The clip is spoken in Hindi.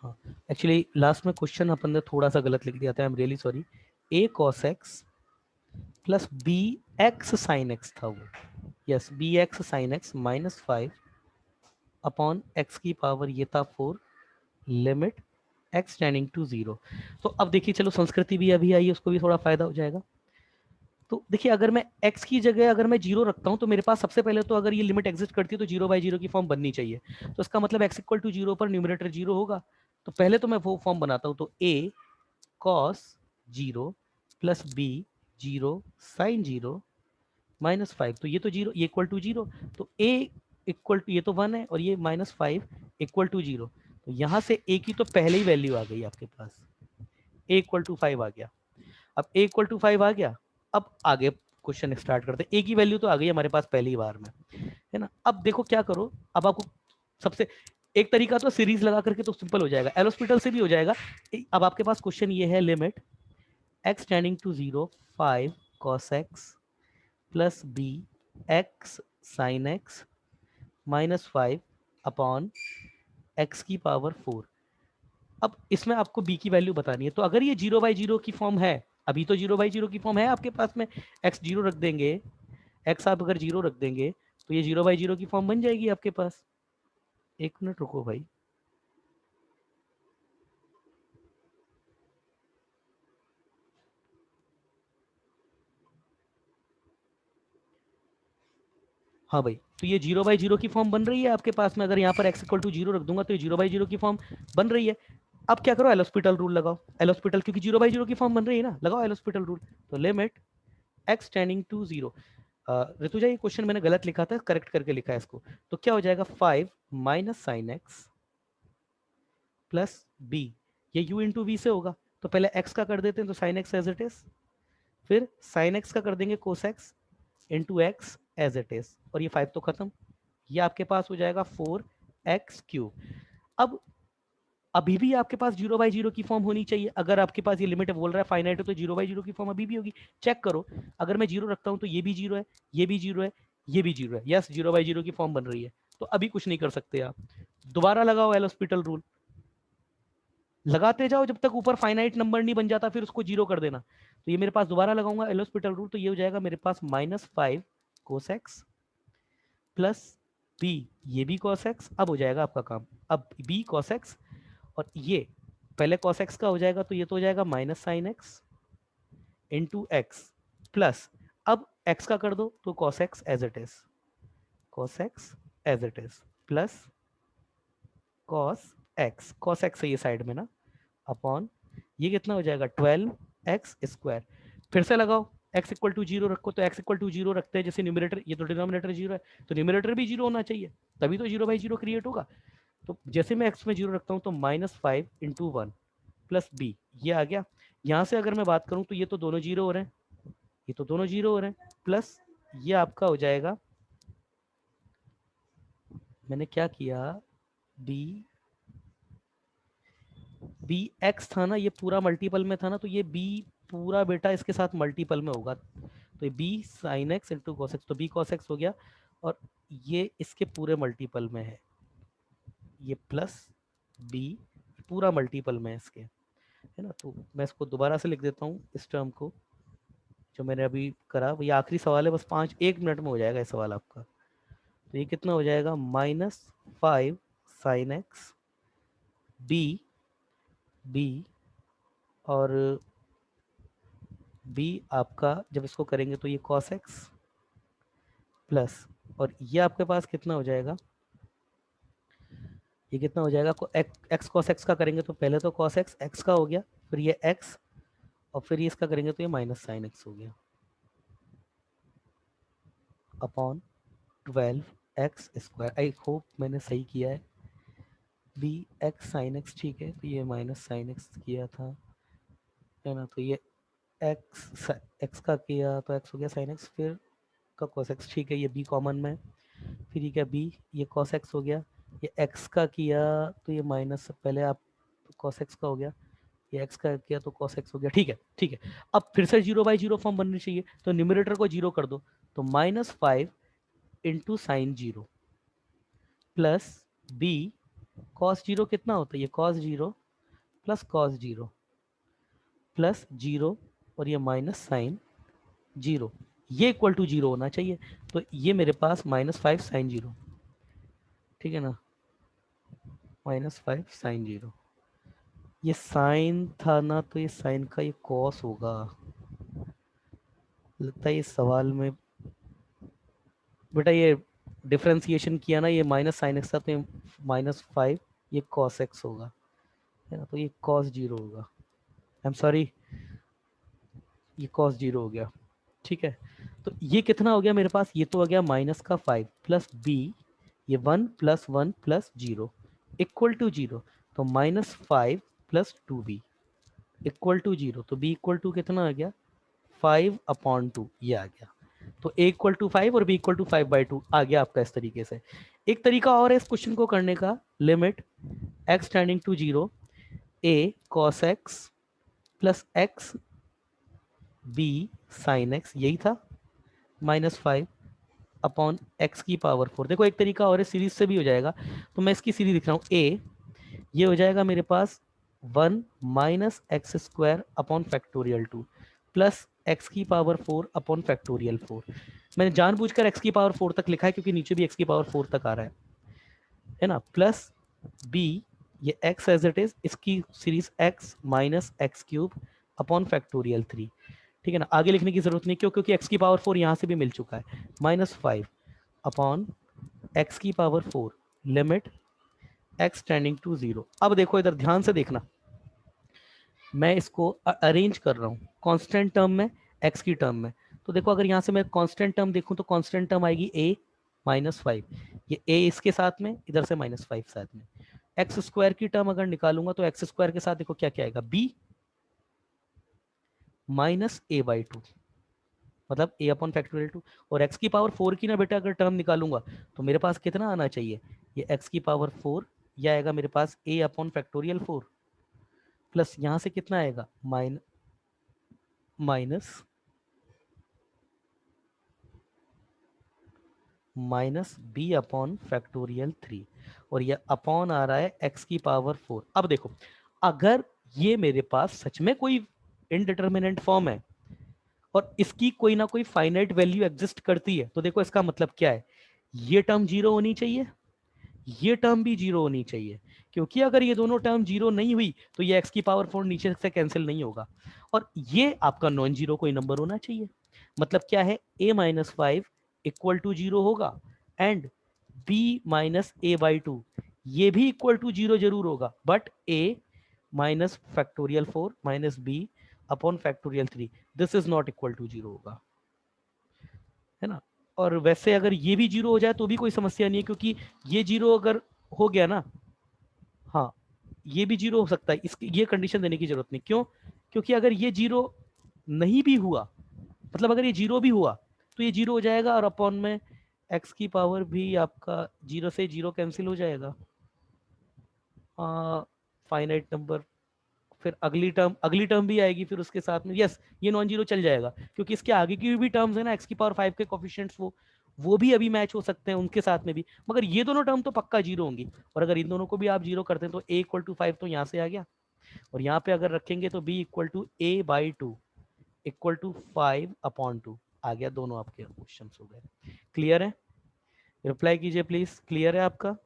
हाँ, एक्चुअली लास्ट में क्वेश्चन अपन ने थोड़ा सा गलत लिख दिया था, I am really sorry. A cos x plus b x sine x था वो। Yes, b x sine x minus 5 upon x की पावर ये था 4, लिमिट एक्स टेंडिंग टू 0। तो अब देखिए, चलो संस्कृति भी अभी आई है, उसको भी थोड़ा फायदा हो जाएगा। तो देखिए, अगर मैं x की जगह अगर मैं 0 रखता हूं तो मेरे पास सबसे पहले तो अगर ये लिमिट एग्जिस्ट करती है तो 0/0 की फॉर्म बननी चाहिए। तो इसका मतलब x इक्वल टू 0 पर न्यूमरेटर 0 होगा। तो पहले तो मैं वो फॉर्म बनाता हूं, तो a cos 0 plus b 0 sin 0 minus 5, तो ये तो 0, ये इक्वल टू 0। तो a इक्वल टू, ये तो 1 है, और ये माइनस 5 इक्वल टू 0। तो यहां से a की तो पहले ही वैल्यू आ गई आपके पास, a इक्वल टू 5 आ गया। अब a इक्वल टू 5 आ गया। अब आगे क्वेश्चन स्टार्ट करते हैं। a की वैल्यू तो आ गई हमारे पास पहली बार में, है ना। अब देखो क्या करो, अब आपको सबसे एक तरीका तो सीरीज लगा करके तो सिंपल हो जाएगा, एल हॉस्पिटल से भी हो जाएगा। अब आपके पास क्वेश्चन ये है, limit x tending to 0 5 cos x plus b x sine x minus 5 upon x की पावर 4। अब इसमें आपको b की वैल्यू बतानी है। तो अगर ये 0/0 की फॉर्म है, अभी तो 0/0 की फॉर्म है आपके पास में, x 0 रख देंगे, x आप अगर 0 रख देंगे तो ये 0/0 की फॉर्म बन जाएगी आपके पास। एक मिनट रुको भाई। हाँ भाई, तो ये 0/0 की फॉर्म बन रही है आपके पास में। अगर यहाँ पर x इक्वल टू 0 रख दूंगा तो ये 0/0 की फॉर्म बन रही है। अब क्या करो, एल हॉस्पिटल रूल लगाओ। एल हॉस्पिटल, क्योंकि 0/0 की फॉर्म बन रही है ना, लगाओ एल हॉस्पिटल रूल। तो limit x tending to 0, Rutuja ये क्वेश्चन मैंने गलत लिखा था, करेक्ट करके लिखा है इसको। तो क्या हो जाएगा, 5 minus sine x plus b, ये u इंटू वी से होगा। तो पहले x का कर देते हैं, तो sine x as it is, फिर साइन एक्स का कर देंगे cos x into x as it is, और ये 5 तो खत्म। ये आपके पास हो जाएगा 4x³ अब अभी भी आपके पास 0/0 की फॉर्म होनी चाहिए। अगर आपके पास ये लिमिट बोल रहा है फाइनाइट है, तो 0/0 की फॉर्म अभी भी होगी। चेक करो, अगर मैं 0 रखता हूं तो ये भी 0 है, ये भी 0 है, ये भी 0 है। यस, 0/0 की फॉर्म बन रही है। तो अभी कुछ नहीं कर सकते आप। दोबारा लगाओ एल हॉस्पिटल रूल, लगाते जाओ जब तक ऊपर फाइनाइट नंबर नहीं बन जाता, फिर उसको 0 कर देना। तो ये मेरे पास दोबारा लगाऊंगा एल हॉस्पिटल रूल, तो ये हो जाएगा मेरे पास -5 कोस एक्स प्लस बी, ये भी कॉस एक्स। अब हो जाएगा आपका काम, अब बी कॉस एक्स, और ये पहले कॉस एक्स का हो जाएगा, तो ये तो हो जाएगा minus sine x into x plus, अब एक्स का कर दो तो cos x as it is, cos x as it is plus cos x है ये साइड में ना, अपॉन ये कितना हो जाएगा 12x²। फिर से लगाओ, x इक्वल टू 0 रखो, तो x इक्वल टू 0 रखते हैं जैसे न्यूमरेटर, ये तो डिनोमिनेटर 0 है, तो न्यूमरेटर भी 0 होना चाहिए, तभी तो 0/0 क्रिएट होगा। तो जैसे मैं x में 0 रखता हूँ तो -5 इंटू 1 प्लस बी, ये आ गया। यहाँ से अगर मैं बात करूँ तो ये तो दोनों 0 हो रहे हैं, ये तो दोनों 0 हो रहे हैं, प्लस ये आपका हो जाएगा, मैंने क्या किया, बी बी एक्स था ना, ये पूरा मल्टीपल में था ना, तो ये बी पूरा बेटा इसके साथ मल्टीपल में होगा। तो ये b sine x into cos x, तो बी कॉस एक्स हो गया, और ये इसके पूरे मल्टीपल में है, ये प्लस बी पूरा मल्टीपल में है इसके, है ना। तो मैं इसको दोबारा से लिख देता हूँ इस टर्म को, जो मैंने अभी करा। ये आखिरी सवाल है, बस 1 मिनट में हो जाएगा ये सवाल आपका। तो ये कितना हो जाएगा, -5 साइन एक्स बी बी, और बी आपका जब इसको करेंगे तो ये कॉस एक्स प्लस, और ये आपके पास कितना हो जाएगा, ये कितना हो जाएगा, एक्स कॉस एक्स का करेंगे तो पहले तो कॉस एक्स एक्स का हो गया, फिर ये एक्स, और फिर ये इसका करेंगे तो ये माइनस साइन एक्स हो गया, अपॉन 12x²। आई होप मैंने सही किया है। बी एक्स साइन एक्स, ठीक है, तो ये माइनस साइन एक्स किया था, है ना। तो ये एक्स एक्स का किया तो एक्स हो गया साइन एक्स, फिर का कॉस एक्स, ठीक है, ये बी कॉमन में, फिर ये क्या बी, ये कॉस एक्स हो गया, ये एक्स का किया तो ये माइनस, पहले आप कॉस एक्स का हो गया, ये एक्स का किया तो कॉस एक्स हो गया, ठीक है ठीक है। अब फिर से 0/0 फॉर्म बननी चाहिए, तो न्यूमरेटर को 0 कर दो, तो -5 into sine 0 plus b cos zero कितना होता है, ये cos zero plus cos zero plus zero और ये माइनस साइन जीरो, ये इक्वल टू जीरो होना चाहिए। तो ये मेरे पास -5 sin 0, ठीक है ना, -5 sin 0। ये साइन था ना, तो ये साइन का ये कॉस होगा, लगता है ये सवाल में बेटा ये डिफरेंशिएशन किया ना, ये -sin x था, तो ये -5, ये cos x होगा, है ना, तो ये cos 0 होगा। आई एम सॉरी, ये cos 0 हो गया, ठीक है। तो ये कितना हो गया मेरे पास, ये तो हो गया -5 प्लस बी, ये 1 + 1 + 0 इक्वल टू 0। तो -5 + 2b इक्वल टू 0। तो b इक्वल टू कितना आ गया, 5/2, ये आ गया। तो a इक्वल टू 5 और b इक्वल टू 5/2 आ गया आपका इस तरीके से। एक तरीका और है इस क्वेश्चन को करने का, limit x tending to 0 a cos x plus x b sin x, यही था, -5/x⁴। देखो एक तरीका और है, सीरीज से भी हो जाएगा, तो मैं इसकी सीरीज लिख रहा हूँ। a ये हो जाएगा मेरे पास 1 -x² प्लस x⁴/4। मैंने जानबूझकर x⁴ तक लिखा है क्योंकि नीचे भी x⁴ तक आ रहा है ना, प्लस b, ये x एज इट इज, इसकी सीरीज x -x³ ठीक है ना, आगे लिखने की जरूरत नहीं, क्यों, क्योंकि x⁴ यहाँ से भी मिल चुका है, -5/x⁴, limit x tending to 0। अब देखो इधर ध्यान से देखना, मैं इसको अरेंज कर रहा हूँ कांस्टेंट टर्म में, x की टर्म में। तो देखो अगर यहाँ से मैं कांस्टेंट टर्म देखूँ तो कांस्टेंट टर्म आएगी a -5, ये a इसके साथ में, इधर से -5 साथ में। x² की टर्म अगर निकालूंगा तो x² के साथ देखो क्या क्या आएगा, b -a/2, मतलब a/2। और x⁴ की ना बेटा अगर टर्म निकालूंगा तो मेरे पास कितना आना चाहिए, ये x⁴, यह आएगा मेरे पास a/4 प्लस यहाँ से कितना आएगा, -b/3, और ये अपॉन आ रहा है x⁴। अब देखो अगर ये मेरे पास सच में कोई इनडिटर्मिनेंट फॉर्म है और इसकी कोई ना कोई फाइनाइट वैल्यू एग्जिस्ट करती है, तो देखो इसका मतलब क्या है, ये टर्म 0 होनी चाहिए, ये टर्म भी 0 होनी चाहिए, क्योंकि अगर ये दोनों टर्म 0 नहीं हुई तो ये x⁴ नीचे से कैंसिल नहीं होगा, और ये आपका नॉन जीरो कोई नंबर होना चाहिए। मतलब क्या है, a-5 इक्वल टू 0 होगा एंड b-a/2 ये भी इक्वल टू 0 जरूर होगा, but a-4 b/3 this is not equal to 0 होगा, है ना। और वैसे अगर ये भी 0 हो जाए तो भी कोई समस्या नहीं है, क्योंकि ये 0 अगर हो गया ना, हाँ ये भी 0 हो सकता है, इसकी ये कंडीशन देने की जरूरत नहीं, क्यों, क्योंकि अगर ये 0 नहीं भी हुआ, मतलब अगर ये 0 भी हुआ तो ये 0 हो जाएगा, और अपॉन में x⁴ भी आपका 0 से 0 कैंसिल हो जाएगा, फाइनाइट नंबर। फिर अगली टर्म भी आएगी फिर उसके साथ में, यस ये नॉन जीरो चल जाएगा, क्योंकि इसके आगे की भी टर्म्स है ना x⁴ के कोफिशिएंट्स, वो भी अभी मैच हो सकते हैं उनके साथ में भी, मगर ये दोनों टर्म तो पक्का 0 होंगी। और अगर इन दोनों को भी आप 0 करते हैं तो a इक्वल टू 5 तो यहाँ से आ गया, और यहाँ पे अगर रखेंगे तो b equal to a/2 equal to 5/2 आ गया। दोनों आपके क्वेश्चन हो गए। क्लियर है, रिप्लाई कीजिए प्लीज, क्लियर है आपका।